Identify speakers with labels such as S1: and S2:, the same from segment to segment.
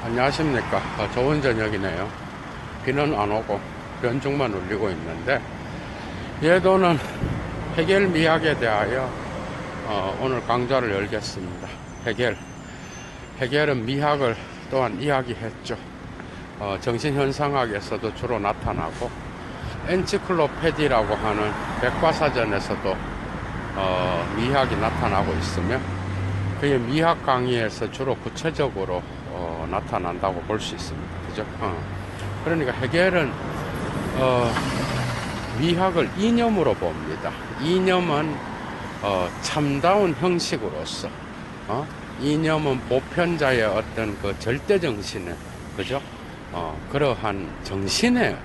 S1: 안녕하십니까. 좋은 저녁이네요. 비는 안 오고 변죽만 울리고 있는데, 예도는 해겔 미학에 대하여 오늘 강좌를 열겠습니다. 해겔은 미학을 또한 이야기했죠. 정신현상학에서도 주로 나타나고, 엔치클로페디라고 하는 백과사전에서도 미학이 나타나고 있으며, 그의 미학 강의에서 주로 구체적으로 나타난다고 볼 수 있습니다. 그죠? 그러니까 해겔은 미학을 이념으로 봅니다. 이념은 참다운 형식으로서, 이념은 보편자의 어떤 그 절대 정신의, 그죠? 그러한 정신의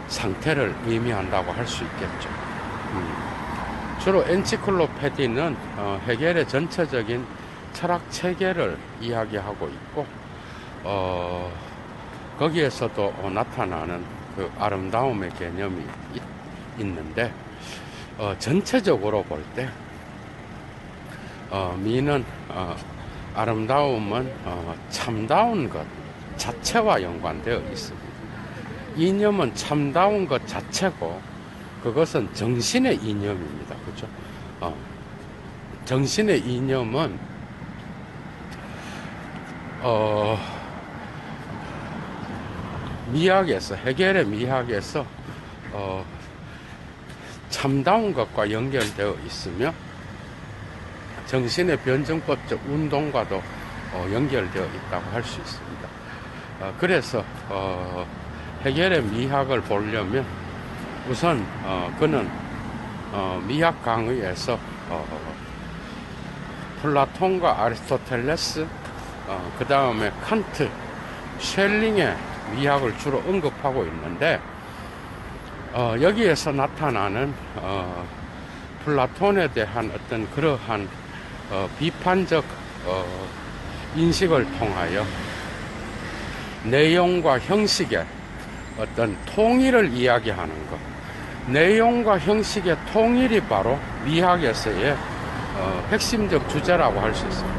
S1: 상태를 의미한다고 할 수 있겠죠. 주로 엔치클로페디는 해겔의 전체적인 철학 체계를 이야기하고 있고, 거기에서도 나타나는 그 아름다움의 개념이 있는데, 전체적으로 볼 때, 미는, 아름다움은 참다운 것 자체와 연관되어 있습니다. 이념은 참다운 것 자체고, 그것은 정신의 이념입니다. 그죠? 정신의 이념은 미학에서, 해겔의 미학에서 참다운 것과 연결되어 있으며, 정신의 변증법적 운동과도 연결되어 있다고 할 수 있습니다. 그래서 해겔의 미학을 보려면 우선 그는 미학 강의에서 플라톤과 아리스토텔레스, 그 다음에 칸트, 쉘링의 미학을 주로 언급하고 있는데, 여기에서 나타나는 플라톤에 대한 어떤 그러한 비판적 인식을 통하여 내용과 형식의 어떤 통일을 이야기하는 것, 내용과 형식의 통일이 바로 미학에서의 핵심적 주제라고 할 수 있습니다.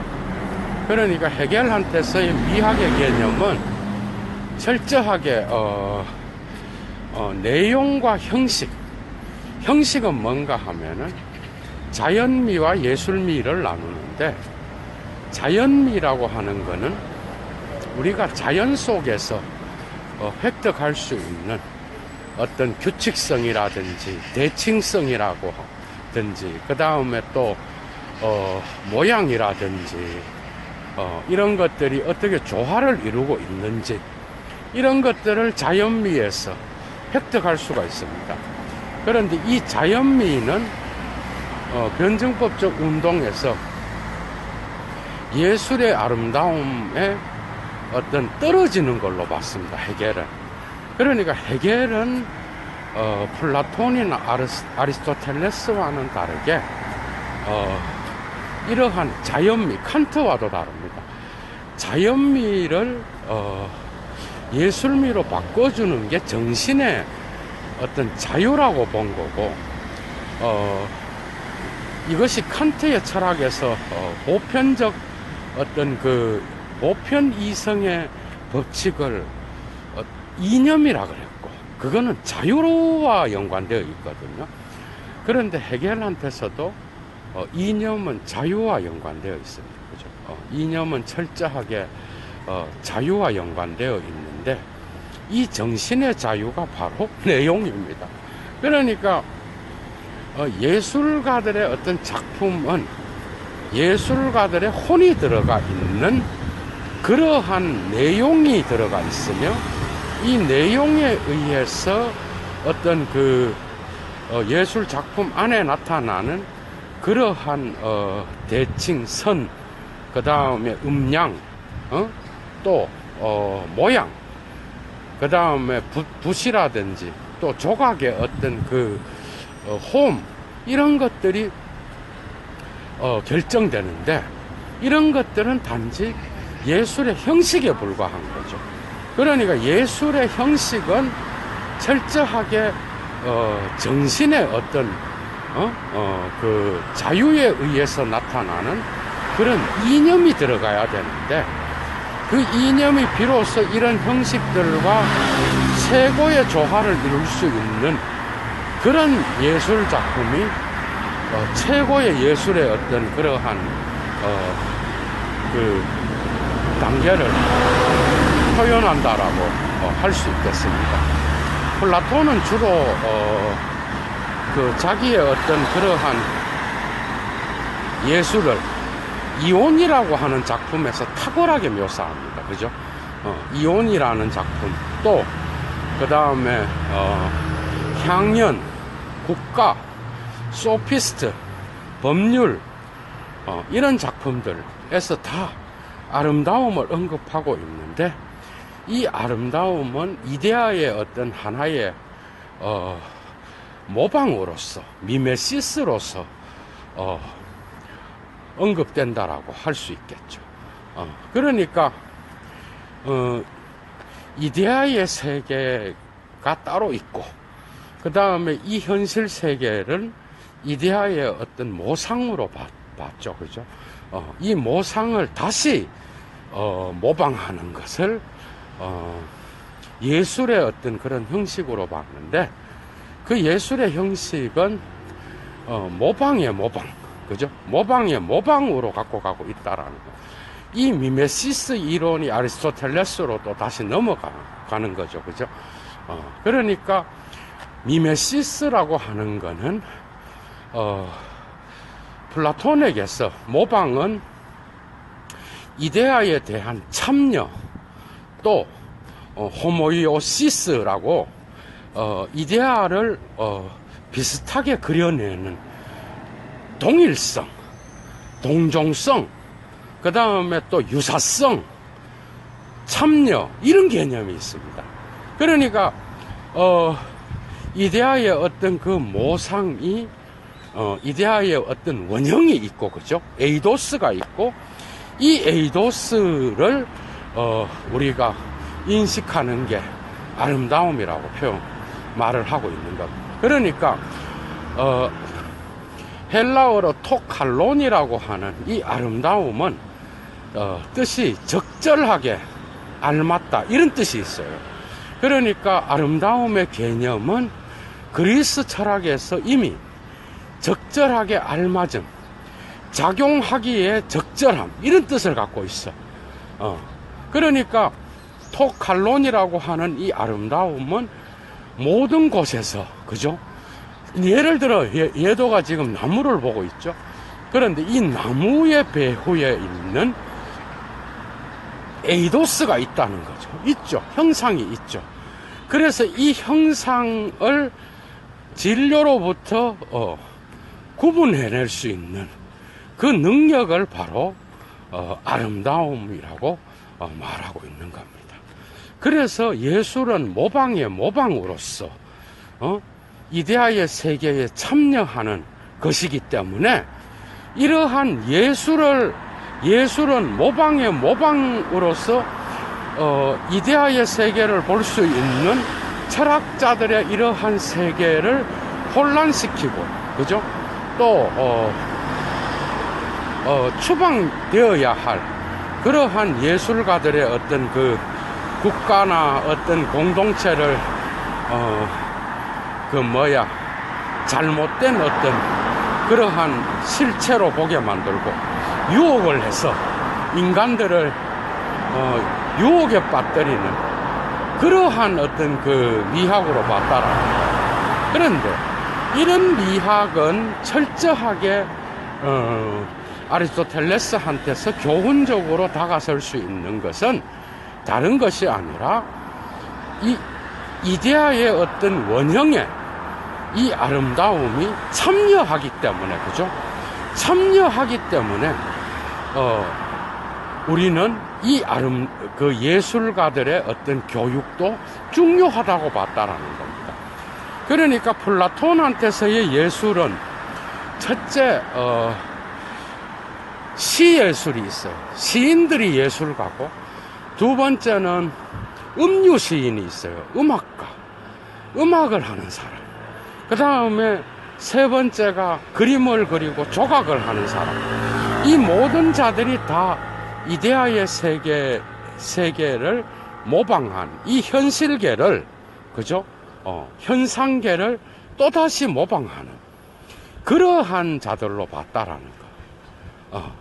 S1: 그러니까 해겔한테서의 미학의 개념은 철저하게 내용과 형식은 뭔가 하면은 자연미와 예술미를 나누는데, 자연미라고 하는 거는 우리가 자연 속에서 획득할 수 있는 어떤 규칙성이라든지 대칭성이라고 하든지, 그 다음에 또 모양이라든지 이런 것들이 어떻게 조화를 이루고 있는지, 이런 것들을 자연미에서 획득할 수가 있습니다. 그런데 이 자연미는 변증법적 운동에서 예술의 아름다움에 어떤 떨어지는 걸로 봤습니다. 해겔은. 그러니까 해겔은 플라톤이나 아리스토텔레스와는 다르게 이러한 자연미, 칸트와도 다릅니다. 자연미를 예술미로 바꿔주는 게 정신의 어떤 자유라고 본 거고, 이것이 칸트의 철학에서 보편적 어떤 그 보편 이성의 법칙을 이념이라 그랬고, 그거는 자유와 연관되어 있거든요. 그런데 해겔한테서도 이념은 자유와 연관되어 있습니다. 그죠? 이념은 철저하게 자유와 연관되어 있는데, 이 정신의 자유가 바로 내용입니다. 그러니까 예술가들의 어떤 작품은 예술가들의 혼이 들어가 있는 그러한 내용이 들어가 있으며, 이 내용에 의해서 어떤 그 예술 작품 안에 나타나는 그러한 대칭, 선, 그 다음에 음양, 또 모양, 그 다음에 붓이라든지 또 조각의 어떤 그 홈, 이런 것들이 결정되는데, 이런 것들은 단지 예술의 형식에 불과한 거죠. 그러니까 예술의 형식은 철저하게 정신의 어떤 그 자유에 의해서 나타나는 그런 이념이 들어가야 되는데, 그 이념이 비로소 이런 형식들과 최고의 조화를 이룰 수 있는 그런 예술 작품이 최고의 예술의 어떤 그러한 그 단계를 표현한다라고 할 수 있겠습니다. 플라톤은 주로 그 자기의 어떤 그러한 예술을 이온이라고 하는 작품에서 탁월하게 묘사합니다. 그죠? 이온이라는 작품, 또 그 다음에 향연, 국가, 소피스트, 법률, 이런 작품들에서 다 아름다움을 언급하고 있는데, 이 아름다움은 이데아의 어떤 하나의 모방으로서, 미메시스로서 언급된다라고 할 수 있겠죠. 그러니까 이데아의 세계가 따로 있고, 그 다음에 이 현실 세계를 이데아의 어떤 모상으로 봤죠. 그죠? 이 모상을 다시 모방하는 것을 예술의 어떤 그런 형식으로 봤는데, 그 예술의 형식은 모방의 모방, 그죠? 모방의 모방으로 갖고 가고 있다라는 거. 이 미메시스 이론이 아리스토텔레스로 또 다시 넘어가는 거죠. 그죠? 그러니까 미메시스라고 하는 거는 플라톤에게서 모방은 이데아에 대한 참여, 또 호모이오시스라고 이데아를 비슷하게 그려내는 동일성, 동종성, 그 다음에 또 유사성, 참여, 이런 개념이 있습니다. 그러니까 이데아의 어떤 그 모상이 이데아의 어떤 원형이 있고, 그죠? 에이도스가 있고, 이 에이도스를 우리가 인식하는 게 아름다움이라고 말을 하고 있는 겁니다. 그러니까 헬라어로 토칼론이라고 하는 이 아름다움은 뜻이 적절하게 알맞다, 이런 뜻이 있어요. 그러니까 아름다움의 개념은 그리스 철학에서 이미 적절하게 알맞음, 작용하기에 적절함, 이런 뜻을 갖고 있어. 그러니까 토칼론이라고 하는 이 아름다움은 모든 곳에서, 그죠? 예를 들어 얘도가 지금 나무를 보고 있죠. 그런데 이 나무의 배후에 있는 에이도스가 있다는 거죠. 있죠. 형상이 있죠. 그래서 이 형상을 진료로부터 구분해낼 수 있는 그 능력을 바로 아름다움이라고 말하고 있는 겁니다. 그래서 예술은 모방의 모방으로서 이데아의 세계에 참여하는 것이기 때문에, 이러한 예술은 모방의 모방으로서 이데아의 세계를 볼 수 있는 철학자들의 이러한 세계를 혼란시키고, 그죠? 또 추방되어야 할 그러한 예술가들의 어떤 그 국가나 어떤 공동체를 잘못된 어떤 그러한 실체로 보게 만들고, 유혹을 해서 인간들을 유혹에 빠뜨리는 그러한 어떤 그 미학으로 봤다라. 그런데 이런 미학은 철저하게 아리스토텔레스한테서 교훈적으로 다가설 수 있는 것은 다른 것이 아니라 이 이데아의 어떤 원형에 이 아름다움이 참여하기 때문에, 그죠? 참여하기 때문에 우리는 이 그 예술가들의 어떤 교육도 중요하다고 봤다라는 겁니다. 그러니까 플라톤한테서의 예술은 첫째 시예술이 있어요. 시인들이 예술가고, 두 번째는 음유 시인이 있어요. 음악가, 음악을 하는 사람. 그 다음에 세 번째가 그림을 그리고 조각을 하는 사람. 이 모든 자들이 다 이데아의 세계에 세계를 모방한 이 현실계를, 그죠? 현상계를 또다시 모방하는 그러한 자들로 봤다라는 거.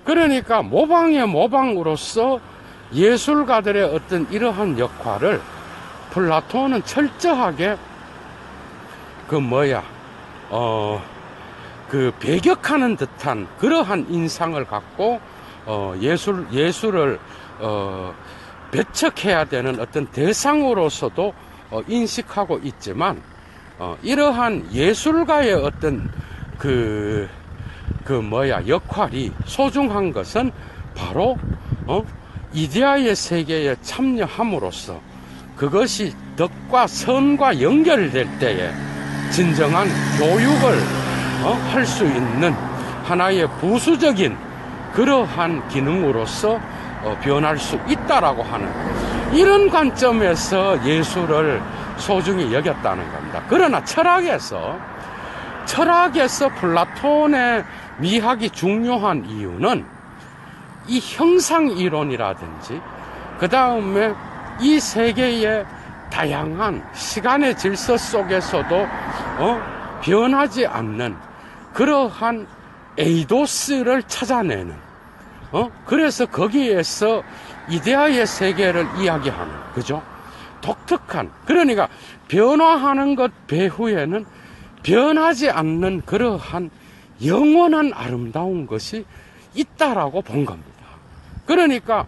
S1: 그러니까 모방의 모방으로서 예술가들의 어떤 이러한 역할을 플라톤은 철저하게 배격하는 듯한 그러한 인상을 갖고 예술을 배척해야 되는 어떤 대상으로서도 인식하고 있지만, 이러한 예술가의 어떤 역할이 소중한 것은 바로 이데아의 세계에 참여함으로써 그것이 덕과 선과 연결될 때에 진정한 교육을 할 수 있는 하나의 부수적인 그러한 기능으로서 변할 수 있다라고 하는 이런 관점에서 예술을 소중히 여겼다는 겁니다. 그러나 철학에서 플라톤의 미학이 중요한 이유는 이 형상이론이라든지 그 다음에 이 세계의 다양한 시간의 질서 속에서도 변하지 않는 그러한 에이도스를 찾아내는, 그래서 거기에서 이데아의 세계를 이야기하는, 그죠? 독특한, 그러니까 변화하는 것 배후에는 변하지 않는 그러한 영원한 아름다운 것이 있다라고 본 겁니다. 그러니까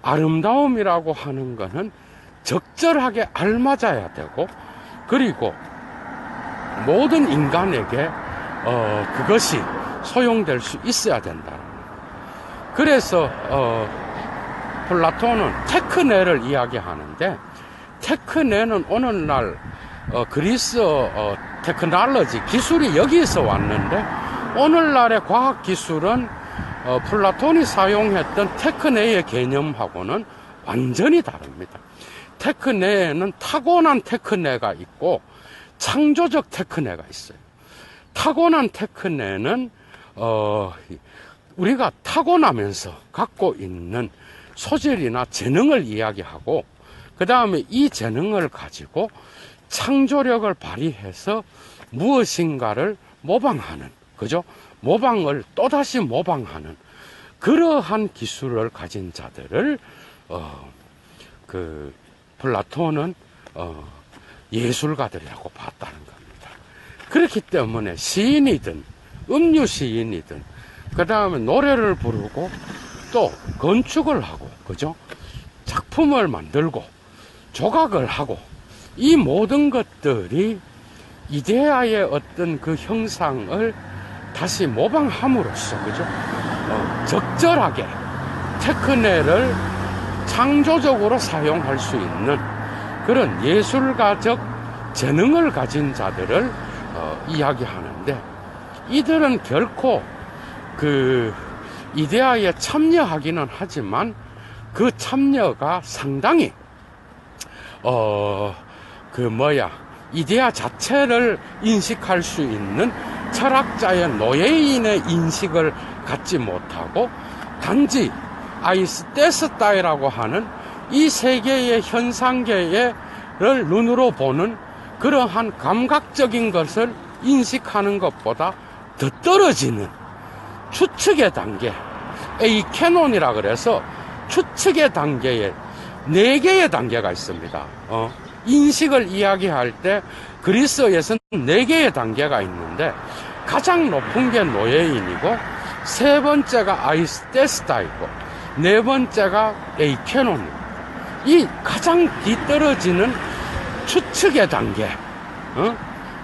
S1: 아름다움이라고 하는 것은 적절하게 알맞아야 되고, 그리고 모든 인간에게 그것이 소용될 수 있어야 된다. 그래서 플라톤은 테크네를 이야기하는데, 테크네는 오늘날 그리스 테크놀로지 기술이 여기서 왔는데, 오늘날의 과학 기술은 플라톤이 사용했던 테크네의 개념하고는 완전히 다릅니다. 테크네에는 타고난 테크네가 있고 창조적 테크네가 있어요. 타고난 테크네는 우리가 타고나면서 갖고 있는 소질이나 재능을 이야기하고, 그 다음에 이 재능을 가지고 창조력을 발휘해서 무엇인가를 모방하는, 그죠? 모방을 또다시 모방하는 그러한 기술을 가진 자들을 플라톤은 예술가들이라고 봤다는 겁니다. 그렇기 때문에 시인이든 음유 시인이든 그 다음에 노래를 부르고 또 건축을 하고, 그죠? 작품을 만들고 조각을 하고, 이 모든 것들이 이데아의 어떤 그 형상을 다시 모방함으로써, 그죠? 적절하게 테크네를 창조적으로 사용할 수 있는 그런 예술가적 재능을 가진 자들을 이야기하는데, 이들은 결코 그 이데아에 참여하기는 하지만 그 참여가 상당히 이데아 자체를 인식할 수 있는 철학자의 노예인의 인식을 갖지 못하고, 단지 아이스테스타이라고 하는 이 세계의 현상계를 눈으로 보는 그러한 감각적인 것을 인식하는 것보다 더 떨어지는 추측의 단계, 에이캐논이라 그래서 추측의 단계에 4개의 단계가 있습니다. 인식을 이야기할 때 그리스어에서는 4개의 단계가 있는데, 가장 높은 게 노예인이고, 3번째가 아이스테스타이고, 4번째가 에이캐논입니다. 이 가장 뒤떨어지는 추측의 단계,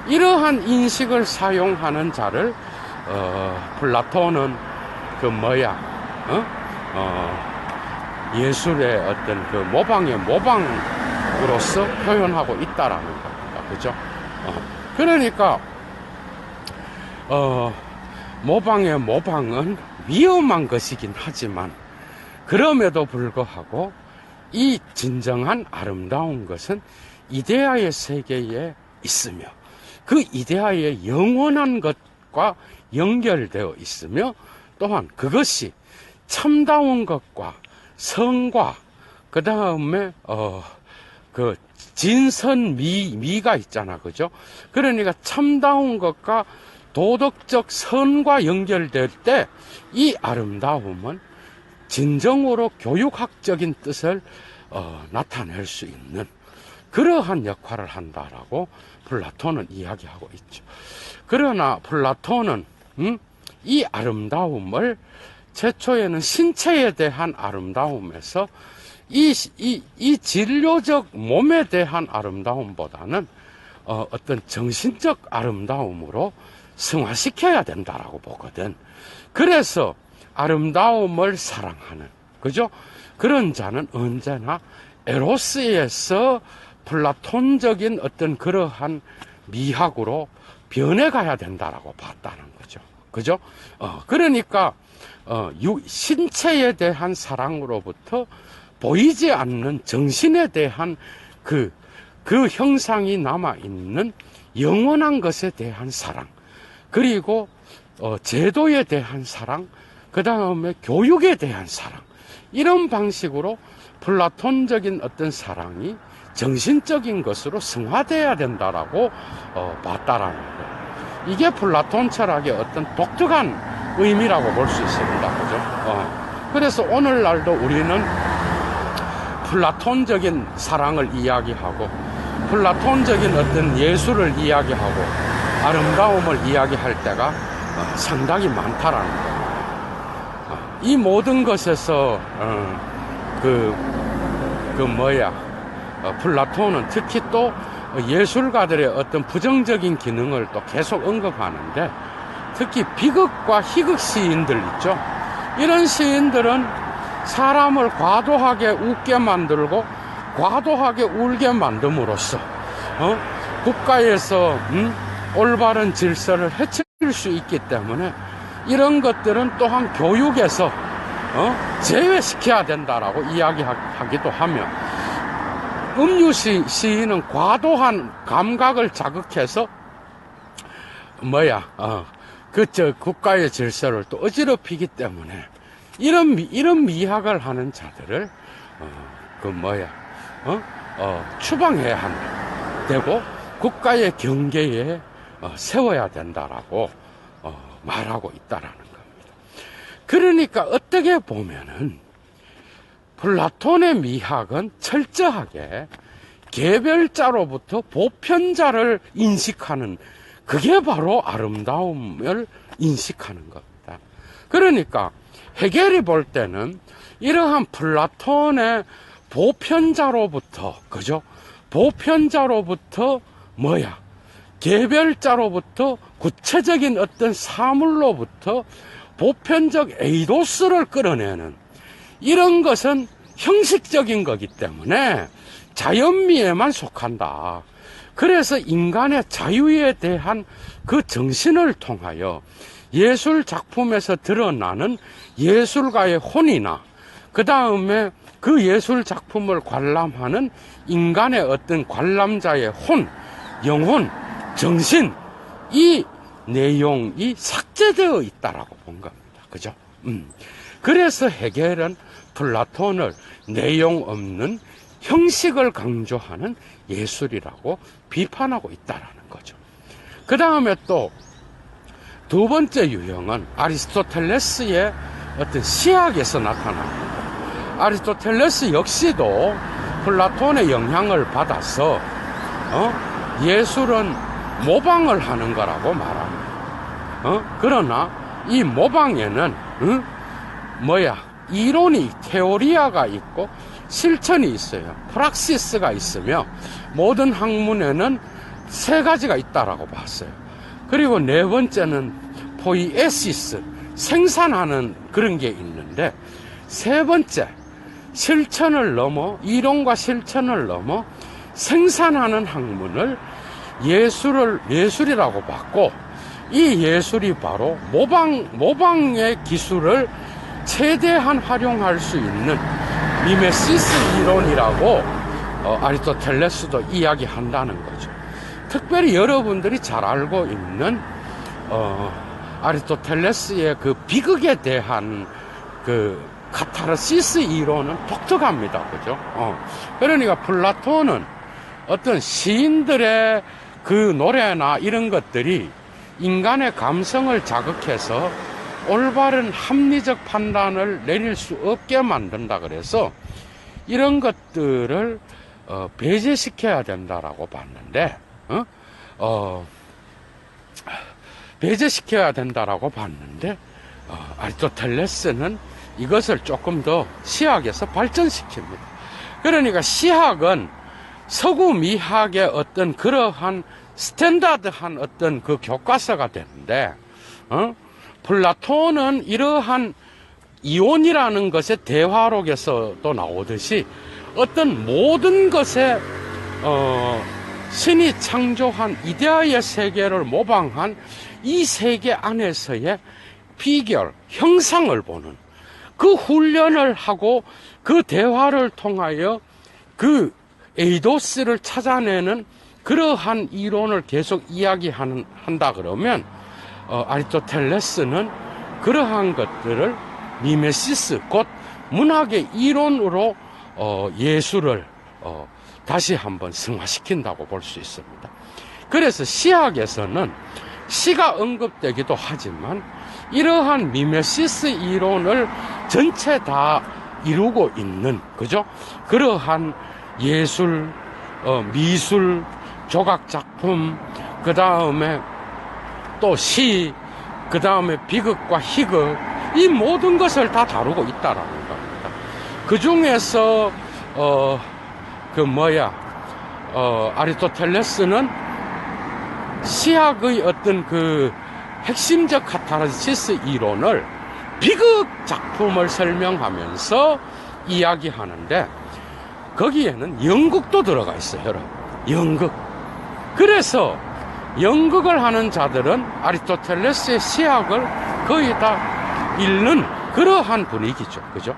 S1: 이러한 인식을 사용하는 자를 플라톤은 예술의 어떤 그 모방의 모방으로서 표현하고 있다라는 겁니다. 그죠? 그러니까 모방의 모방은 위험한 것이긴 하지만, 그럼에도 불구하고 이 진정한 아름다운 것은 이데아의 세계에 있으며, 그 이데아의 영원한 것과 연결되어 있으며, 또한 그것이 참다운 것과 성과 그 다음에 그 진선미가 있잖아, 그죠? 그러니까 참다운 것과 도덕적 선과 연결될 때 이 아름다움은 진정으로 교육학적인 뜻을 나타낼 수 있는 그러한 역할을 한다라고 플라톤은 이야기하고 있죠. 그러나 플라톤은 이 아름다움을 최초에는 신체에 대한 아름다움에서 이 진료적 몸에 대한 아름다움보다는 어떤 정신적 아름다움으로 승화시켜야 된다라고 보거든. 그래서 아름다움을 사랑하는, 그죠? 그런 자는 언제나 에로스에서 플라톤적인 어떤 그러한 미학으로 변해가야 된다라고 봤다는 거죠. 그죠? 그러니까 신체에 대한 사랑으로부터 보이지 않는 정신에 대한 그 형상이 남아있는 영원한 것에 대한 사랑, 그리고 제도에 대한 사랑, 그 다음에 교육에 대한 사랑, 이런 방식으로 플라톤적인 어떤 사랑이 정신적인 것으로 승화돼야 된다라고 봤다라는 거예요. 이게 플라톤 철학의 어떤 독특한 의미라고 볼 수 있습니다. 그죠? 그래서 오늘날도 우리는 플라톤적인 사랑을 이야기하고 플라톤적인 어떤 예술을 이야기하고 아름다움을 이야기할 때가 상당히 많다라는 거예요. 이 모든 것에서 플라톤은 특히 또 예술가들의 어떤 부정적인 기능을 또 계속 언급하는데, 특히 비극과 희극 시인들 있죠. 이런 시인들은 사람을 과도하게 웃게 만들고 과도하게 울게 만듦으로써 국가에서 올바른 질서를 해칠 수 있기 때문에 이런 것들은 또한 교육에서 제외시켜야 된다라고 이야기하기도 하며, 시인은 과도한 감각을 자극해서 국가의 질서를 또 어지럽히기 때문에 이런 미학을 하는 자들을 추방해야 되고 국가의 경계에 세워야 된다라고 말하고 있다라는 겁니다. 그러니까 어떻게 보면은 플라톤의 미학은 철저하게 개별자로부터 보편자를 인식하는, 그게 바로 아름다움을 인식하는 겁니다. 그러니까 헤겔이 볼 때는 이러한 플라톤의 보편자로부터, 그죠? 보편자로부터 개별자로부터 구체적인 어떤 사물로부터 보편적 에이도스를 끌어내는 이런 것은 형식적인 거기 때문에 자연미에만 속한다. 그래서 인간의 자유에 대한 그 정신을 통하여 예술 작품에서 드러나는 예술가의 혼이나 그 다음에 그 예술 작품을 관람하는 인간의 어떤 관람자의 혼, 영혼, 정신, 이 내용이 삭제되어 있다라고 본 겁니다. 그죠? 그래서 헤겔은 플라톤을 내용 없는 형식을 강조하는 예술이라고 비판하고 있다라는 거죠. 그 다음에 또 두 번째 유형은 아리스토텔레스의 어떤 시학에서 나타납니다. 아리스토텔레스 역시도 플라톤의 영향을 받아서 예술은 모방을 하는 거라고 말합니다. 그러나 이 모방에는 이론이, 테오리아가 있고 실천이 있어요. 프락시스가 있으며 모든 학문에는 세 가지가 있다라고 봤어요. 그리고 네 번째는 포이에시스, 생산하는 그런 게 있는데, 세 번째, 이론과 실천을 넘어 생산하는 학문을 예술이라고 봤고, 이 예술이 바로 모방의 기술을 최대한 활용할 수 있는 미메시스 이론이라고 아리스토텔레스도 이야기한다는 거죠. 특별히 여러분들이 잘 알고 있는 아리스토텔레스의 그 비극에 대한 그 카타르시스 이론은 독특합니다. 그죠? 그러니까 플라톤은 어떤 시인들의 그 노래나 이런 것들이 인간의 감성을 자극해서 올바른 합리적 판단을 내릴 수 없게 만든다 그래서 이런 것들을 배제시켜야 된다라고 봤는데, 배제시켜야 된다라고 봤는데, 아리스토텔레스는 이것을 조금 더 시학에서 발전시킵니다. 그러니까 시학은 서구 미학의 어떤 그러한 스탠다드한 어떤 그 교과서가 되는데, 플라톤은 이러한 이온이라는 것의 대화록에서도 나오듯이 어떤 모든 것에 신이 창조한 이데아의 세계를 모방한 이 세계 안에서의 비결, 형상을 보는 그 훈련을 하고 그 대화를 통하여 그 에이도스를 찾아내는 그러한 이론을 계속 이야기한다 그러면 아리스토텔레스는 그러한 것들을 미메시스, 곧 문학의 이론으로 예술을 다시 한번 승화시킨다고 볼 수 있습니다. 그래서 시학에서는 시가 언급되기도 하지만 이러한 미메시스 이론을 전체 다 이루고 있는, 그죠? 그러한 예술, 미술, 조각작품, 그 다음에 또 시, 그 다음에 비극과 희극, 이 모든 것을 다 다루고 있다라는 겁니다. 그 중에서, 아리스토텔레스는 시학의 어떤 그 핵심적 카타르시스 이론을 비극 작품을 설명하면서 이야기하는데, 거기에는 연극도 들어가 있어요, 여러분. 연극. 그래서 연극을 하는 자들은 아리스토텔레스의 시학을 거의 다 읽는 그러한 분위기죠. 그죠?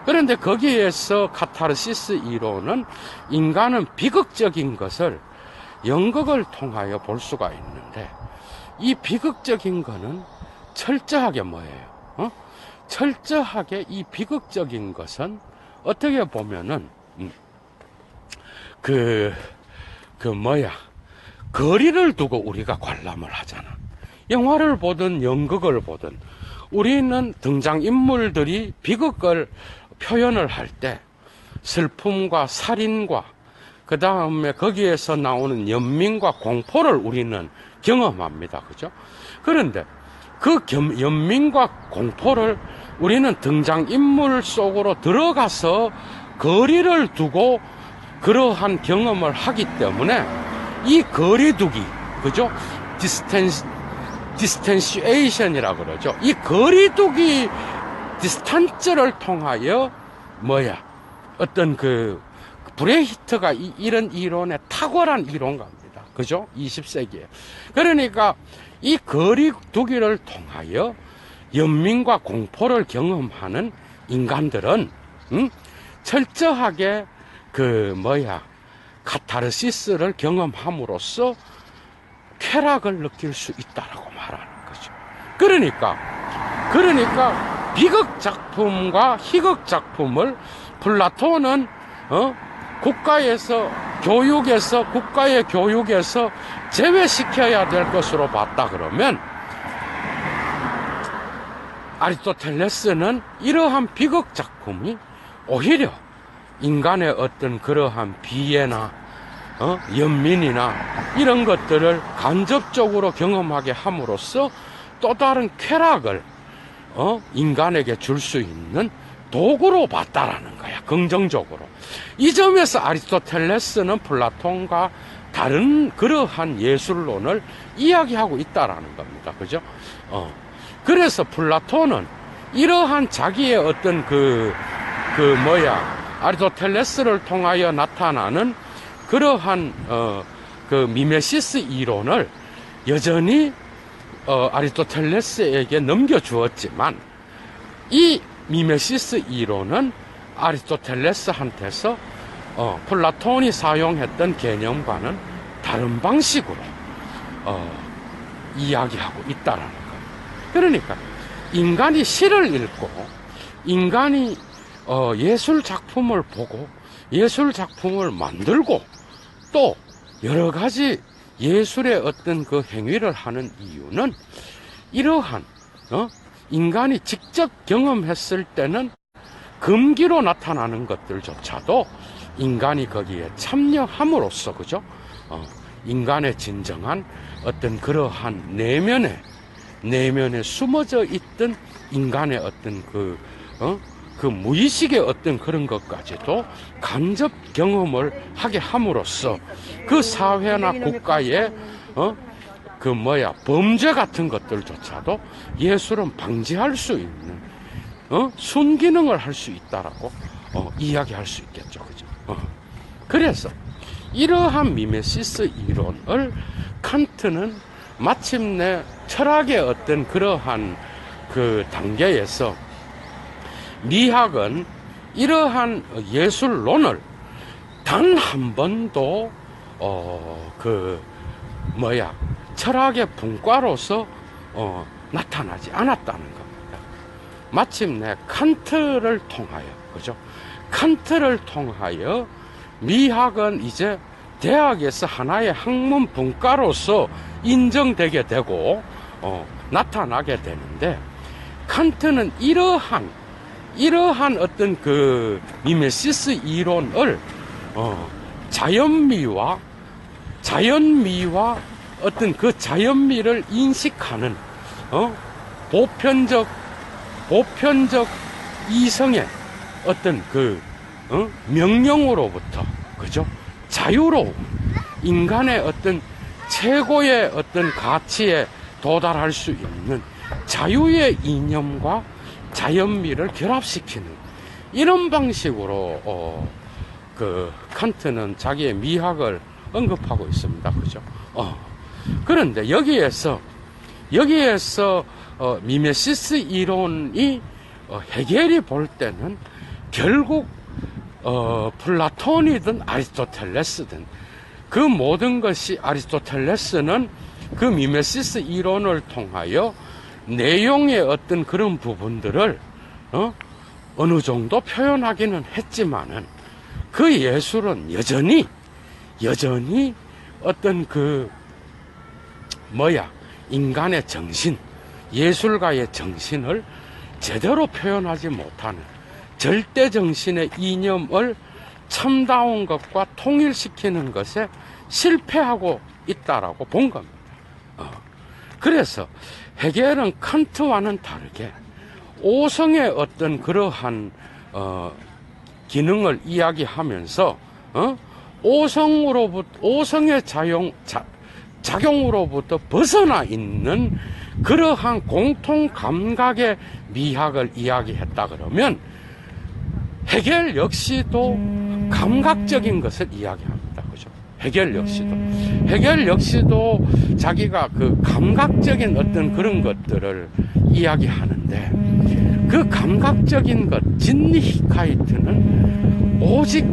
S1: 그런데 거기에서 카타르시스 이론은 인간은 비극적인 것을 연극을 통하여 볼 수가 있는데, 이 비극적인 거는 철저하게 뭐예요? 철저하게 이 비극적인 것은 어떻게 보면은, 거리를 두고 우리가 관람을 하잖아. 영화를 보든 연극을 보든 우리는 등장인물들이 비극을 표현을 할 때 슬픔과 살인과 그 다음에 거기에서 나오는 연민과 공포를 우리는 경험합니다. 그죠? 그런데 그 연민과 공포를 우리는 등장인물 속으로 들어가서 거리를 두고 그러한 경험을 하기 때문에 이 거리두기, 그죠? 디스텐시에이션이라고 그러죠. 이 거리두기, 디스탄츠를 통하여 어떤 그 브레히트가 이런 이론의 탁월한 이론가입니다. 그죠? 20세기에. 그러니까 이 거리두기를 통하여 연민과 공포를 경험하는 인간들은 철저하게 카타르시스를 경험함으로써 쾌락을 느낄 수 있다라고 말하는 거죠. 그러니까 비극 작품과 희극 작품을 플라톤은 국가의 교육에서 제외시켜야 될 것으로 봤다 그러면, 아리스토텔레스는 이러한 비극 작품이 오히려 인간의 어떤 그러한 비애나 연민이나 이런 것들을 간접적으로 경험하게 함으로써 또 다른 쾌락을 인간에게 줄 수 있는 도구로 봤다라는 거야. 긍정적으로. 이 점에서 아리스토텔레스는 플라톤과 다른 그러한 예술론을 이야기하고 있다라는 겁니다. 그죠? 그래서 플라톤은 이러한 자기의 어떤 아리스토텔레스를 통하여 나타나는 그러한 미메시스 이론을 여전히 아리스토텔레스에게 넘겨주었지만, 이 미메시스 이론은 아리스토텔레스한테서 플라톤이 사용했던 개념과는 다른 방식으로 이야기하고 있다라는 겁니다. 그러니까 인간이 시를 읽고 인간이 예술 작품을 보고 예술 작품을 만들고 또 여러 가지 예술의 어떤 그 행위를 하는 이유는 이러한 인간이 직접 경험했을 때는 금기로 나타나는 것들조차도 인간이 거기에 참여함으로써 그죠? 인간의 진정한 어떤 그러한 내면에 숨어져 있던 인간의 어떤 그 무의식의 어떤 그런 것까지도 간접 경험을 하게 함으로써 그 사회나 국가의 범죄 같은 것들조차도 예술은 방지할 수 있는 순기능을 할 수 있다라고 이야기할 수 있겠죠, 그죠? 그래서 이러한 미메시스 이론을 칸트는 마침내 철학의 어떤 그러한 그 단계에서 미학은 이러한 예술론을 단 한 번도 철학의 분과로서 나타나지 않았다는 겁니다. 마침내 칸트를 통하여, 그죠? 칸트를 통하여 미학은 이제 대학에서 하나의 학문 분과로서 인정되게 되고 나타나게 되는데, 칸트는 이러한 어떤 그 미메시스 이론을 자연미와 어떤 그 자연미를 인식하는 보편적 이성의 어떤 그 명령으로부터, 그죠? 자유로움, 인간의 어떤 최고의 어떤 가치에 도달할 수 있는 자유의 이념과 자연미를 결합시키는 이런 방식으로 그 칸트는 자기의 미학을 언급하고 있습니다. 그죠? 그런데 여기에서 미메시스 이론이 헤겔이 볼 때는 결국 플라톤이든 아리스토텔레스든 그 모든 것이, 아리스토텔레스는 그 미메시스 이론을 통하여 내용의 어떤 그런 부분들을 어느 정도 표현하기는 했지만은 그 예술은 여전히 어떤 그 인간의 정신, 예술가의 정신을 제대로 표현하지 못하는 절대 정신의 이념을 참다운 것과 통일시키는 것에 실패하고 있다라고 본 겁니다. 그래서 헤겔은 칸트와는 다르게 오성의 어떤 그러한 기능을 이야기하면서 오성의 작용으로부터 벗어나 있는 그러한 공통 감각의 미학을 이야기했다 그러면, 헤겔 역시도 감각적인 것을 이야기합니다. 그죠? 헤겔 역시도 자기가 그 감각적인 어떤 그런 것들을 이야기하는데, 그 감각적인 것, 진히카이트는 오직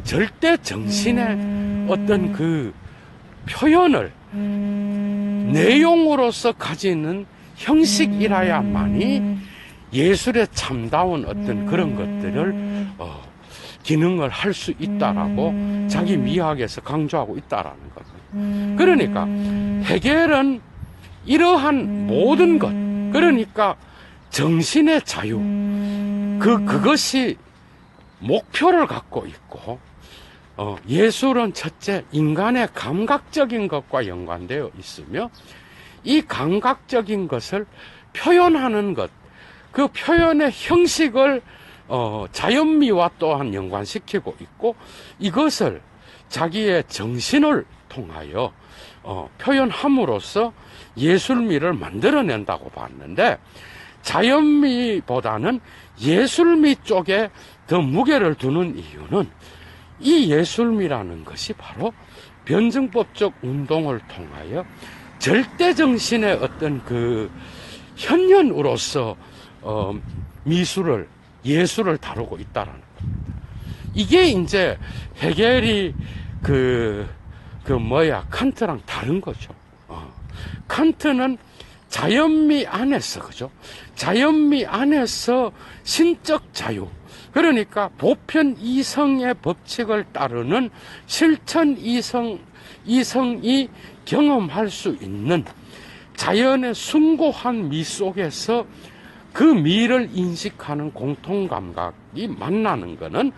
S1: 절대 정신의 어떤 그 표현을 내용으로서 가지는 형식이라야만이 예술의 참다운 어떤 그런 것들을 기능을 할 수 있다라고 자기 미학에서 강조하고 있다라는 겁니다. 그러니까 헤겔은 이러한 모든 것, 그러니까 정신의 자유, 그것이 목표를 갖고 있고, 예술은 첫째 인간의 감각적인 것과 연관되어 있으며, 이 감각적인 것을 표현하는 것, 그 표현의 형식을 자연미와 또한 연관시키고 있고, 이것을 자기의 정신을 통하여 표현함으로써 예술미를 만들어낸다고 봤는데, 자연미보다는 예술미 쪽에 더 무게를 두는 이유는, 이 예술미라는 것이 바로 변증법적 운동을 통하여 절대정신의 어떤 그 현현으로서 예술을 다루고 있다라는 겁니다. 이게 이제 헤겔이 칸트랑 다른 거죠. 칸트는 자연미 안에서, 그죠? 자연미 안에서 신적 자유. 그러니까 보편 이성의 법칙을 따르는 실천 이성이 경험할 수 있는 자연의 숭고한 미 속에서 그 미를 인식하는 공통감각이 만나는 것은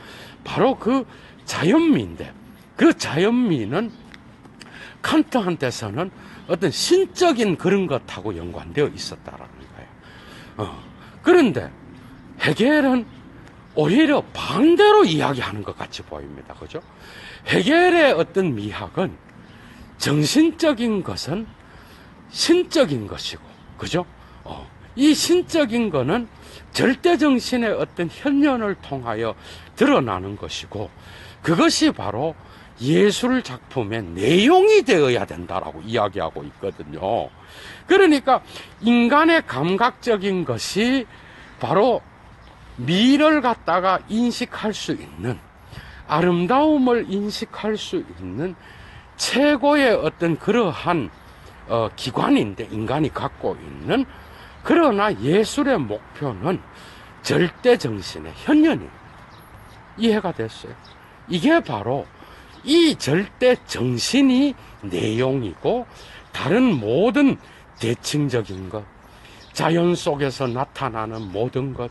S1: 바로 그 자연미인데, 그 자연미는 칸트한테서는 어떤 신적인 그런 것하고 연관되어 있었다라는 거예요. 그런데 헤겔은 오히려 반대로 이야기하는 것 같이 보입니다. 그죠? 헤겔의 어떤 미학은 정신적인 것은 신적인 것이고, 그죠? 이 신적인 거는 절대정신의 어떤 현현을 통하여 드러나는 것이고, 그것이 바로 예술 작품의 내용이 되어야 된다라고 이야기하고 있거든요. 그러니까 인간의 감각적인 것이 바로 미를 갖다가 인식할 수 있는, 아름다움을 인식할 수 있는 최고의 어떤 그러한 기관인데, 인간이 갖고 있는. 그러나 예술의 목표는 절대정신의 현현입니다. 이해가 됐어요? 이게 바로 이 절대정신이 내용이고, 다른 모든 대칭적인 것, 자연 속에서 나타나는 모든 것,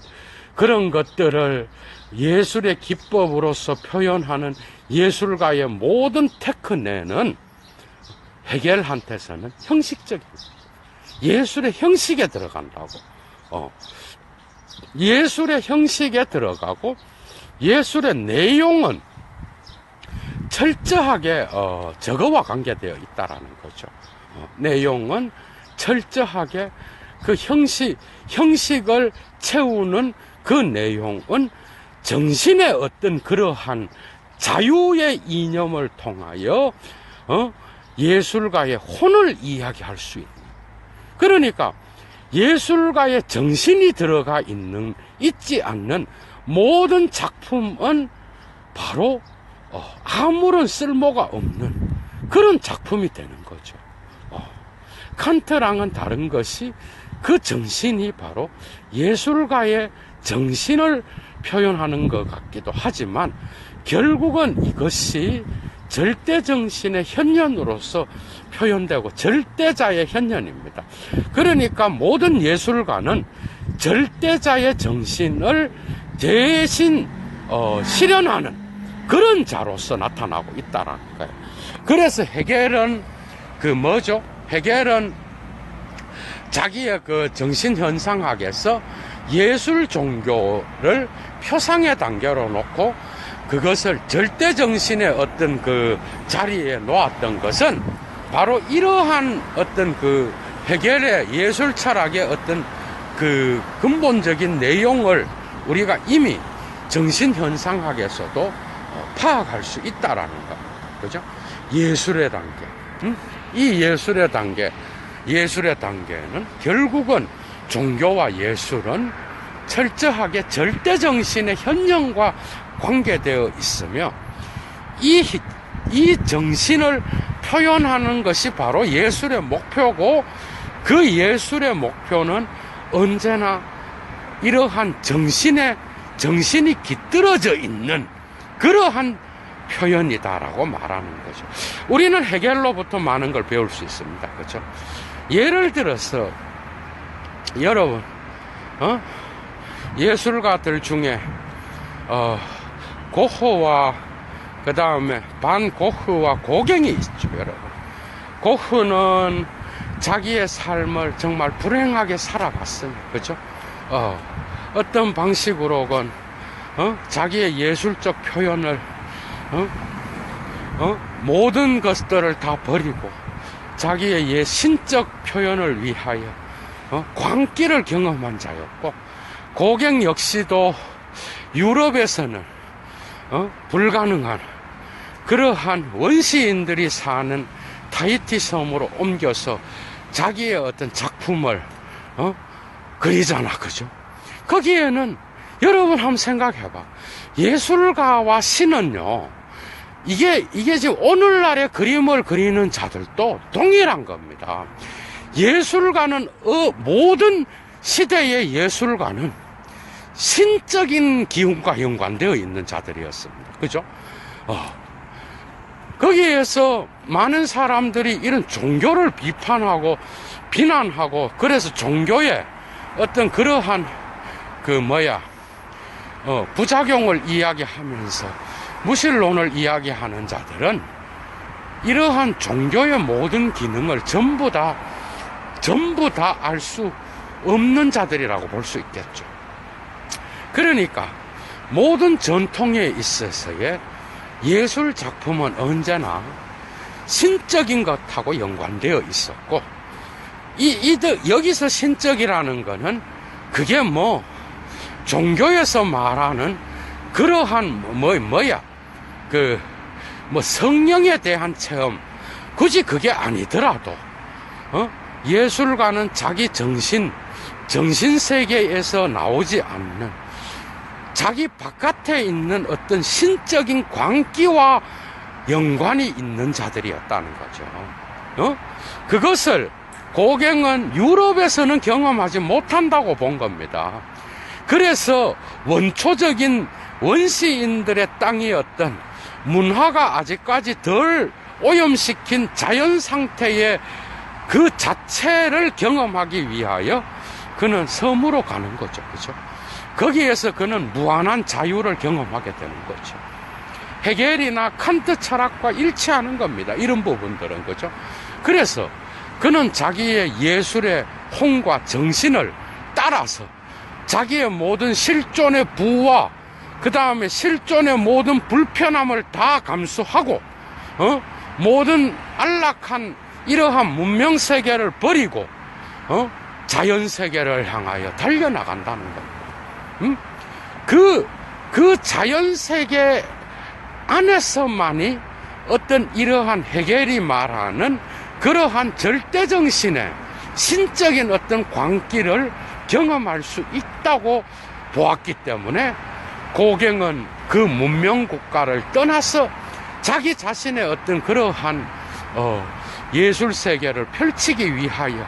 S1: 그런 것들을 예술의 기법으로서 표현하는 예술가의 모든 테크닉은 헤겔한테서는 형식적입니다. 예술의 형식에 들어간다고. 예술의 형식에 들어가고, 예술의 내용은 철저하게 저거와 관계되어 있다라는 거죠. 내용은 철저하게 그 형식을 채우는 그 내용은 정신의 어떤 그러한 자유의 이념을 통하여 예술가의 혼을 이야기할 수 있는. 그러니까 예술가의 정신이 들어가 있지 않는 모든 작품은 바로 아무런 쓸모가 없는 그런 작품이 되는 거죠. 칸트랑은 다른 것이, 그 정신이 바로 예술가의 정신을 표현하는 것 같기도 하지만, 결국은 이것이 절대정신의 현현으로서 표현되고 절대자의 현현입니다. 그러니까 모든 예술가는 절대자의 정신을 대신 실현하는 그런 자로서 나타나고 있다라는 거예요. 그래서 헤겔은 헤겔은 자기의 그 정신현상학에서 예술 종교를 표상의 단계로 놓고 그것을 절대정신의 어떤 그 자리에 놓았던 것은 바로 이러한 어떤 그 헤겔의 예술 철학의 어떤 그 근본적인 내용을 우리가 이미 정신현상학에서도 파악할 수 있다라는 거. 그죠? 예술의 단계. 이 예술의 단계는 결국은 종교와 예술은 철저하게 절대정신의 현현과 관계되어 있으며, 이 정신을 표현하는 것이 바로 예술의 목표고, 그 예술의 목표는 언제나 이러한 정신이 깃들어져 있는 그러한 표현이다라고 말하는 거죠. 우리는 헤겔로부터 많은 걸 배울 수 있습니다. 그렇죠? 예를 들어서 여러분 예술가들 중에 고흐와 그 다음에 반 고흐와 고갱이 있죠. 여러분, 고흐는 자기의 삶을 정말 불행하게 살아갔습니다. 그렇죠? 어떤 방식으로건 자기의 예술적 표현을 모든 것들을 다 버리고 자기의 신적 표현을 위하여 광기를 경험한 자였고, 고갱 역시도 유럽에서는 불가능한 그러한 원시인들이 사는 타히티 섬으로 옮겨서 자기의 어떤 작품을 그리잖아. 그죠? 거기에는 여러분 한번 생각해봐. 예술가와 신은요, 이게 지금 오늘날의 그림을 그리는 자들도 동일한 겁니다. 예술가는 모든 시대의 예술가는 신적인 기운과 연관되어 있는 자들이었습니다. 그죠? 거기에서 많은 사람들이 이런 종교를 비판하고 비난하고, 그래서 종교의 어떤 그러한 부작용을 이야기하면서 무신론을 이야기하는 자들은 이러한 종교의 모든 기능을 전부 다 알 수 없는 자들이라고 볼 수 있겠죠. 그러니까 모든 전통에 있어서의 예술 작품은 언제나 신적인 것하고 연관되어 있었고, 여기서 신적이라는 거는 그게 종교에서 말하는 그러한 성령에 대한 체험, 굳이 그게 아니더라도 예술가는 자기 정신 세계에서 나오지 않는 자기 바깥에 있는 어떤 신적인 광기와 연관이 있는 자들이었다는 거죠. 그것을 고갱은 유럽에서는 경험하지 못한다고 본 겁니다. 그래서 원초적인 원시인들의 땅이었던 문화가 아직까지 덜 오염시킨 자연 상태의 그 자체를 경험하기 위하여 그는 섬으로 가는 거죠. 그죠? 거기에서 그는 무한한 자유를 경험하게 되는 거죠. 헤겔이나 칸트 철학과 일치하는 겁니다. 이런 부분들은. 그죠? 그래서 그는 자기의 예술의 혼과 정신을 따라서 자기의 모든 실존의 부와 그 다음에 실존의 모든 불편함을 다 감수하고 모든 안락한 이러한 문명세계를 버리고 자연세계를 향하여 달려나간다는 겁니다. 그 자연세계 안에서만이 어떤 이러한 헤겔이 말하는 그러한 절대정신의 신적인 어떤 광기를 경험할 수 있다고 보았기 때문에 고갱은 그 문명국가를 떠나서 자기 자신의 어떤 그러한 예술세계를 펼치기 위하여,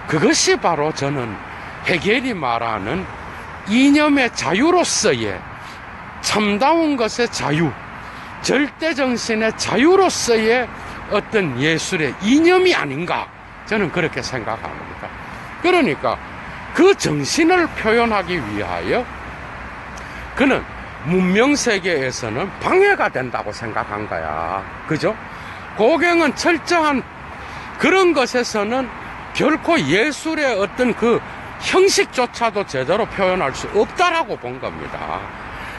S1: 그것이 바로 저는 헤겔이 말하는 이념의 자유로서의 참다운 것의 자유, 절대정신의 자유로서의 어떤 예술의 이념이 아닌가, 저는 그렇게 생각합니다. 그러니까 그 정신을 표현하기 위하여 그는 문명세계에서는 방해가 된다고 생각한 거야. 그죠? 고갱은 철저한 그런 것에서는 결코 예술의 어떤 그 형식조차도 제대로 표현할 수 없다라고 본 겁니다.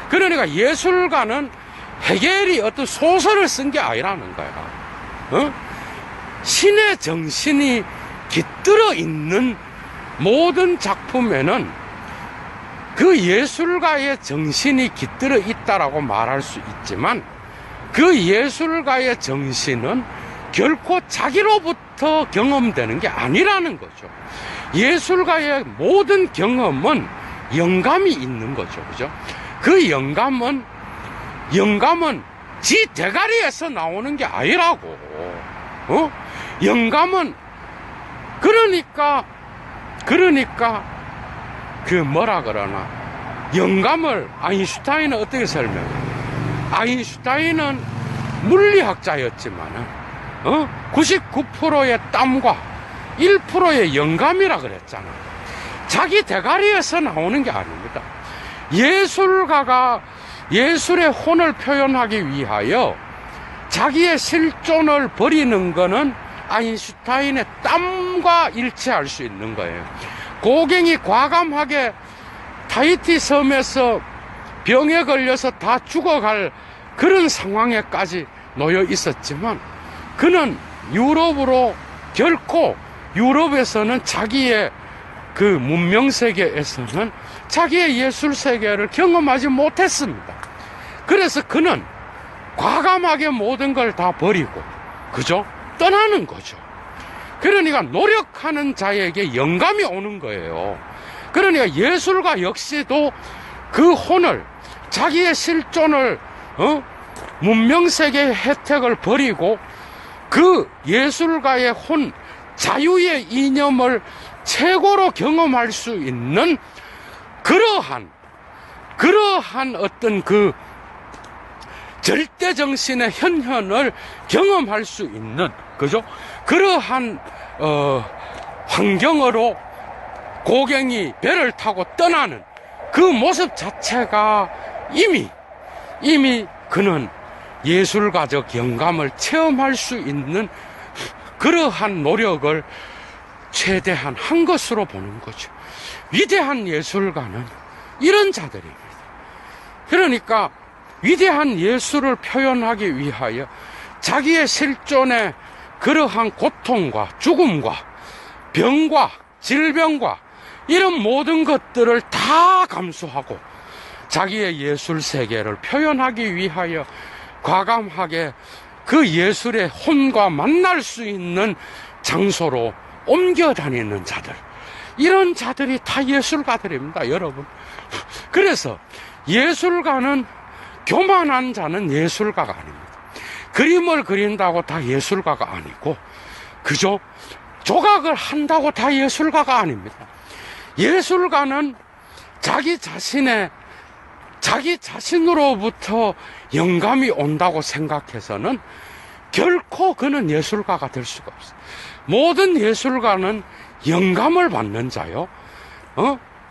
S1: 그러니까 예술가는 헤겔이 어떤 소설을 쓴 게 아니라는 거야. 신의 정신이 깃들어 있는 모든 작품에는 그 예술가의 정신이 깃들어 있다라고 말할 수 있지만, 그 예술가의 정신은 결코 자기로부터 경험되는 게 아니라는 거죠. 예술가의 모든 경험은 영감이 있는 거죠. 그죠? 그 영감은 지 대가리에서 나오는 게 아니라고. 영감은 그러니까 영감을 아인슈타인은 어떻게 설명해? 아인슈타인은 물리학자였지만은 99%의 땀과 1%의 영감이라 그랬잖아. 자기 대가리에서 나오는 게 아닙니다. 예술가가 예술의 혼을 표현하기 위하여 자기의 실존을 버리는 거는 아인슈타인의 땀과 일치할 수 있는 거예요. 고갱이 과감하게 타히티 섬에서 병에 걸려서 다 죽어갈 그런 상황에까지 놓여 있었지만, 그는 유럽으로 결코 유럽에서는 자기의 그 문명세계에서는 자기의 예술세계를 경험하지 못했습니다. 그래서 그는 과감하게 모든 걸 다 버리고, 그죠? 떠나는 거죠. 그러니까 노력하는 자에게 영감이 오는 거예요. 그러니까 예술가 역시도 그 혼을, 자기의 실존을, 문명세계의 혜택을 버리고 그 예술가의 혼, 자유의 이념을 최고로 경험할 수 있는 그러한 어떤 그 절대 정신의 현현을 경험할 수 있는, 그죠? 그러한 환경으로 고갱이 배를 타고 떠나는 그 모습 자체가 이미 그는 예술가적 영감을 체험할 수 있는 그러한 노력을 최대한 한 것으로 보는 거죠. 위대한 예술가는 이런 자들입니다. 그러니까 위대한 예술을 표현하기 위하여 자기의 실존의 그러한 고통과 죽음과 병과 질병과 이런 모든 것들을 다 감수하고 자기의 예술 세계를 표현하기 위하여 과감하게 그 예술의 혼과 만날 수 있는 장소로 옮겨 다니는 자들, 이런 자들이 다 예술가들입니다, 여러분. 그래서 예술가는, 교만한 자는 예술가가 아닙니다. 그림을 그린다고 다 예술가가 아니고, 그죠? 조각을 한다고 다 예술가가 아닙니다. 예술가는 자기 자신으로부터 영감이 온다고 생각해서는 결코 그는 예술가가 될 수가 없어요. 모든 예술가는 영감을 받는 자요.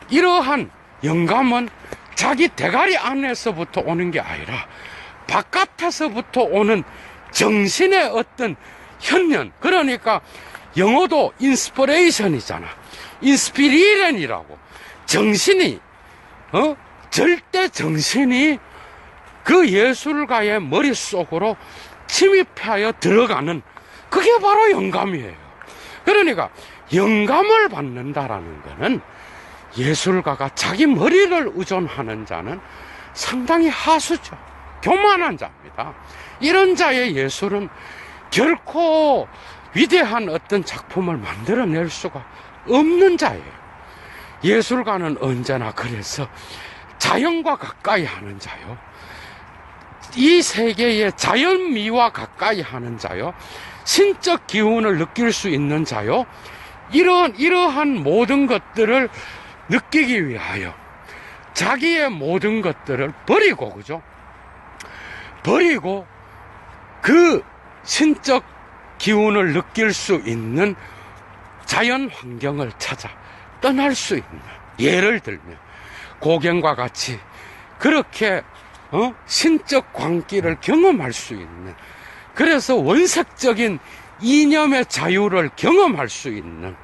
S1: 이러한 영감은 자기 대가리 안에서부터 오는 게 아니라 바깥에서부터 오는 정신의 어떤 현현, 그러니까 영어도 인스피레이션이잖아. 인스피리렌이라고. 정신이, 절대 정신이 그 예술가의 머릿속으로 침입하여 들어가는, 그게 바로 영감이에요. 그러니까 영감을 받는다라는 거는, 예술가가 자기 머리를 의존하는 자는 상당히 하수죠. 교만한 자입니다. 이런 자의 예술은 결코 위대한 어떤 작품을 만들어낼 수가 없는 자예요. 예술가는 언제나 그래서 자연과 가까이 하는 자요. 이 세계의 자연미와 가까이 하는 자요. 신적 기운을 느낄 수 있는 자요. 이러한 모든 것들을 느끼기 위하여 자기의 모든 것들을 버리고, 그죠? 버리고 그 신적 기운을 느낄 수 있는 자연 환경을 찾아 떠날 수 있는, 예를 들면 고갱과 같이 그렇게 신적 광기를 경험할 수 있는, 그래서 원색적인 이념의 자유를 경험할 수 있는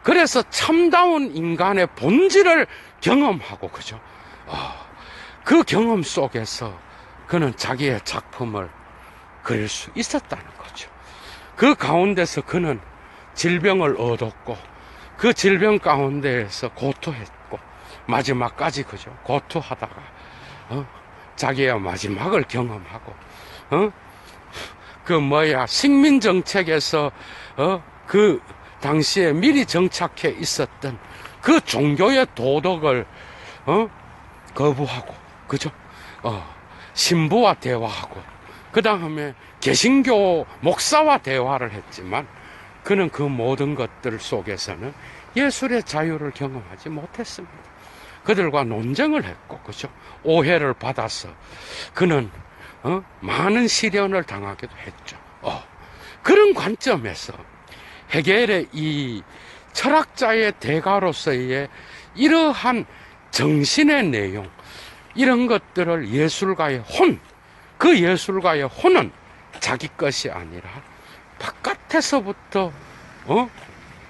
S1: 그래서 참다운 인간의 본질을 경험하고, 그죠? 그 경험 속에서 그는 자기의 작품을 그릴 수 있었다는 거죠. 그 가운데서 그는 질병을 얻었고, 그 질병 가운데에서 고투했고, 마지막까지, 그죠? 고투하다가 자기의 마지막을 경험하고, 식민정책에서 그 당시에 미리 정착해 있었던 그 종교의 도덕을 거부하고, 그죠? 신부와 대화하고, 그 다음에 개신교 목사와 대화를 했지만, 그는 그 모든 것들 속에서는 예술의 자유를 경험하지 못했습니다. 그들과 논쟁을 했고, 그죠? 오해를 받아서 그는 많은 시련을 당하기도 했죠. 그런 관점에서 헤겔의 이 철학자의 대가로서의 이러한 정신의 내용, 이런 것들을 예술가의 그 예술가의 혼은 자기 것이 아니라 바깥에서부터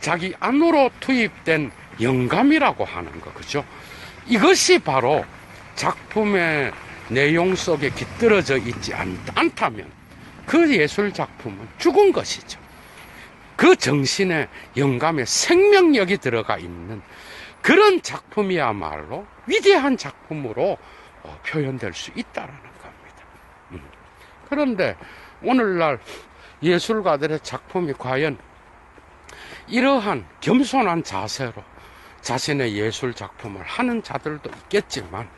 S1: 자기 안으로 투입된 영감이라고 하는 거, 그죠? 이것이 바로 작품의 내용 속에 깃들어져 있지 않다면 그 예술 작품은 죽은 것이죠. 그 정신의 영감에 생명력이 들어가 있는 그런 작품이야말로 위대한 작품으로 표현될 수 있다는 겁니다. 그런데 오늘날 예술가들의 작품이 과연 이러한 겸손한 자세로 자신의 예술 작품을 하는 자들도 있겠지만,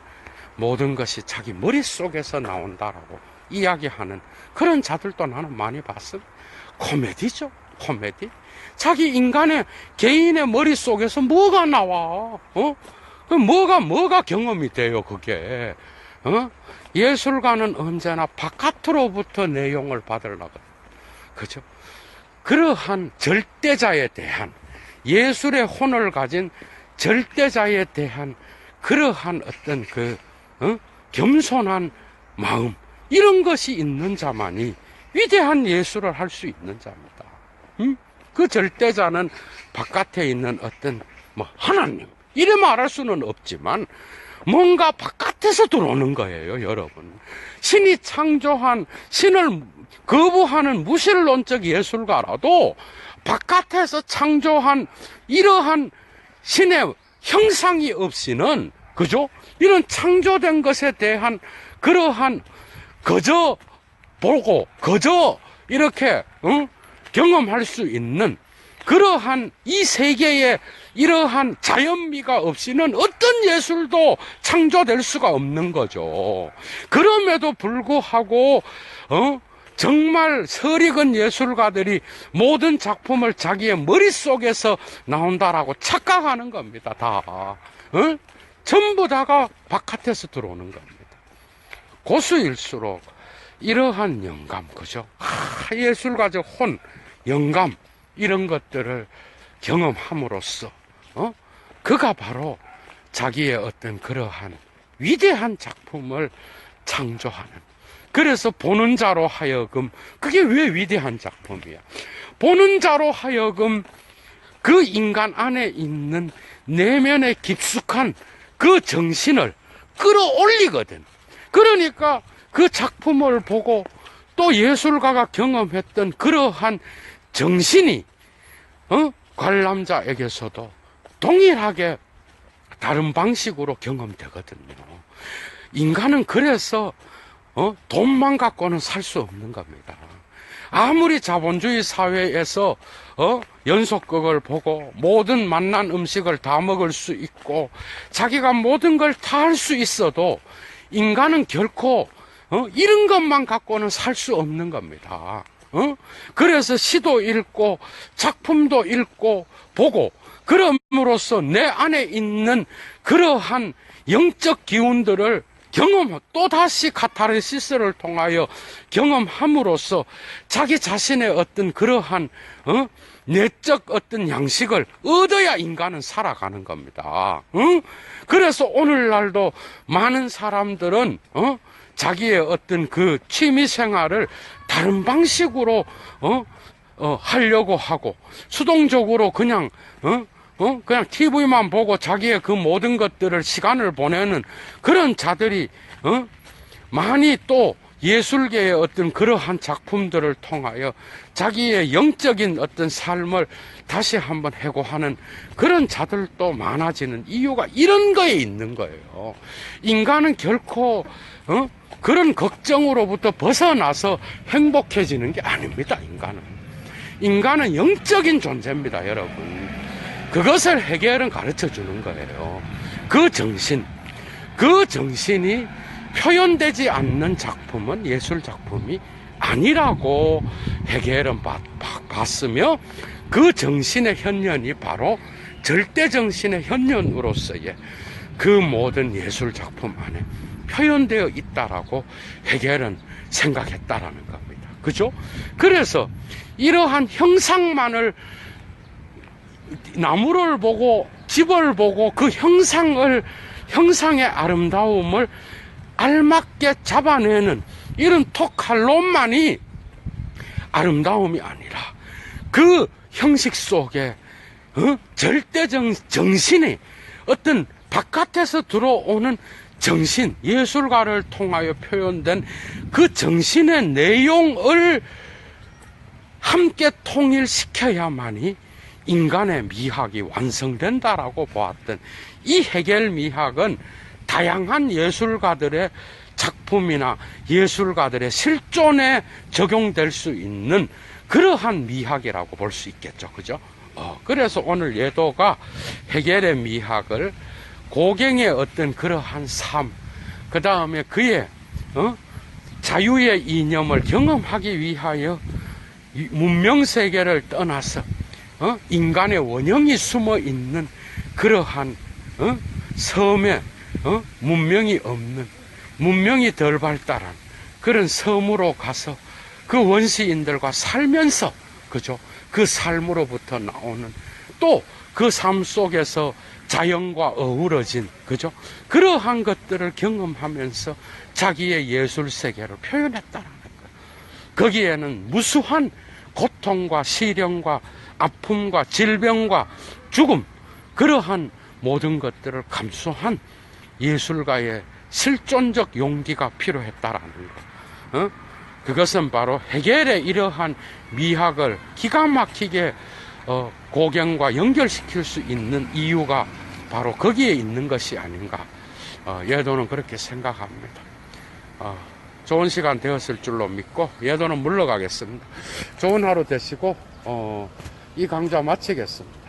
S1: 모든 것이 자기 머릿속에서 나온다라고 이야기하는 그런 자들도 나는 많이 봤습니다. 코미디죠. 코미디? 자기 인간의 개인의 머릿속에서 뭐가 나와? 뭐가 경험이 돼요, 그게? 예술가는 언제나 바깥으로부터 내용을 받으려고. 그죠? 그러한 절대자에 대한, 예술의 혼을 가진 절대자에 대한 그러한 어떤 겸손한 마음, 이런 것이 있는 자만이 위대한 예술을 할 수 있는 자입니다. 그 절대자는 바깥에 있는 어떤 하나님, 이래 말할 수는 없지만 뭔가 바깥에서 들어오는 거예요, 여러분. 신이 창조한, 신을 거부하는 무신론적 예술가라도 바깥에서 창조한 이러한 신의 형상이 없이는, 그죠? 이런 창조된 것에 대한 그러한 그저 보고 그저 이렇게 경험할 수 있는 그러한 이 세계에 이러한 자연미가 없이는 어떤 예술도 창조될 수가 없는 거죠. 그럼에도 불구하고 정말 설익은 예술가들이 모든 작품을 자기의 머릿속에서 나온다라고 착각하는 겁니다. 다 전부 다가 바깥에서 들어오는 겁니다. 고수일수록 이러한 영감, 그죠? 예술가적 혼, 영감, 이런 것들을 경험함으로써 그가 바로 자기의 어떤 그러한 위대한 작품을 창조하는, 그래서 보는 자로 하여금, 그게 왜 위대한 작품이야? 보는 자로 하여금 그 인간 안에 있는 내면에 깊숙한 그 정신을 끌어올리거든. 그러니까 그 작품을 보고 또 예술가가 경험했던 그러한 정신이 관람자에게서도 동일하게 다른 방식으로 경험되거든요. 인간은 그래서 돈만 갖고는 살 수 없는 겁니다. 아무리 자본주의 사회에서 연속극을 보고 모든 맛난 음식을 다 먹을 수 있고 자기가 모든 걸 다 할 수 있어도 인간은 결코 이런 것만 갖고는 살 수 없는 겁니다. 그래서 시도 읽고 작품도 읽고 보고 그럼으로써 내 안에 있는 그러한 영적 기운들을 또다시 카타르시스를 통하여 경험함으로써 자기 자신의 어떤 그러한 내적 어떤 양식을 얻어야 인간은 살아가는 겁니다. 그래서 오늘날도 많은 사람들은 자기의 어떤 그 취미 생활을 다른 방식으로 하려고 하고 수동적으로 그냥 TV만 보고 자기의 그 모든 것들을 시간을 보내는 그런 자들이 많이 또 예술계의 어떤 그러한 작품들을 통하여 자기의 영적인 어떤 삶을 다시 한번 해고하는 그런 자들도 많아지는 이유가 이런 거에 있는 거예요. 인간은 결코 그런 걱정으로부터 벗어나서 행복해지는 게 아닙니다. 인간은 영적인 존재입니다, 여러분. 그것을 헤겔은 가르쳐 주는 거예요. 그 정신이 표현되지 않는 작품은 예술 작품이 아니라고 헤겔은 봤으며, 그 정신의 현현이 바로 절대 정신의 현현으로서의 그 모든 예술 작품 안에 표현되어 있다라고 헤겔은 생각했다라는 겁니다. 그죠? 그래서 이러한 형상만을, 나무를 보고 집을 보고 그 형상의 아름다움을 알맞게 잡아내는 이런 톡칼론만이 아름다움이 아니라 그 형식 속에 절대 정신이 어떤 바깥에서 들어오는 정신, 예술가를 통하여 표현된 그 정신의 내용을 함께 통일시켜야만이 인간의 미학이 완성된다라고 보았던 이 헤겔 미학은 다양한 예술가들의 작품이나 예술가들의 실존에 적용될 수 있는 그러한 미학이라고 볼 수 있겠죠. 그죠? 그래서 오늘 예도가 헤겔의 미학을 고갱의 어떤 그러한 삶, 그 다음에 그의 자유의 이념을 경험하기 위하여 이 문명 세계를 떠나서 인간의 원형이 숨어 있는 그러한 섬에 문명이 없는, 문명이 덜 발달한 그런 섬으로 가서 그 원시인들과 살면서, 그죠? 그 삶으로부터 나오는, 또 그 삶 속에서 자연과 어우러진, 그죠? 그러한 것들을 경험하면서 자기의 예술 세계를 표현했다는 거예요. 거기에는 무수한 고통과 시련과 아픔과 질병과 죽음, 그러한 모든 것들을 감수한 예술가의 실존적 용기가 필요했다라는 거. 그것은 바로 헤겔의 이러한 미학을 기가 막히게 고경과 연결시킬 수 있는 이유가 바로 거기에 있는 것이 아닌가. 예도는 그렇게 생각합니다. 좋은 시간 되었을 줄로 믿고 예도는 물러가겠습니다. 좋은 하루 되시고 이 강좌 마치겠습니다.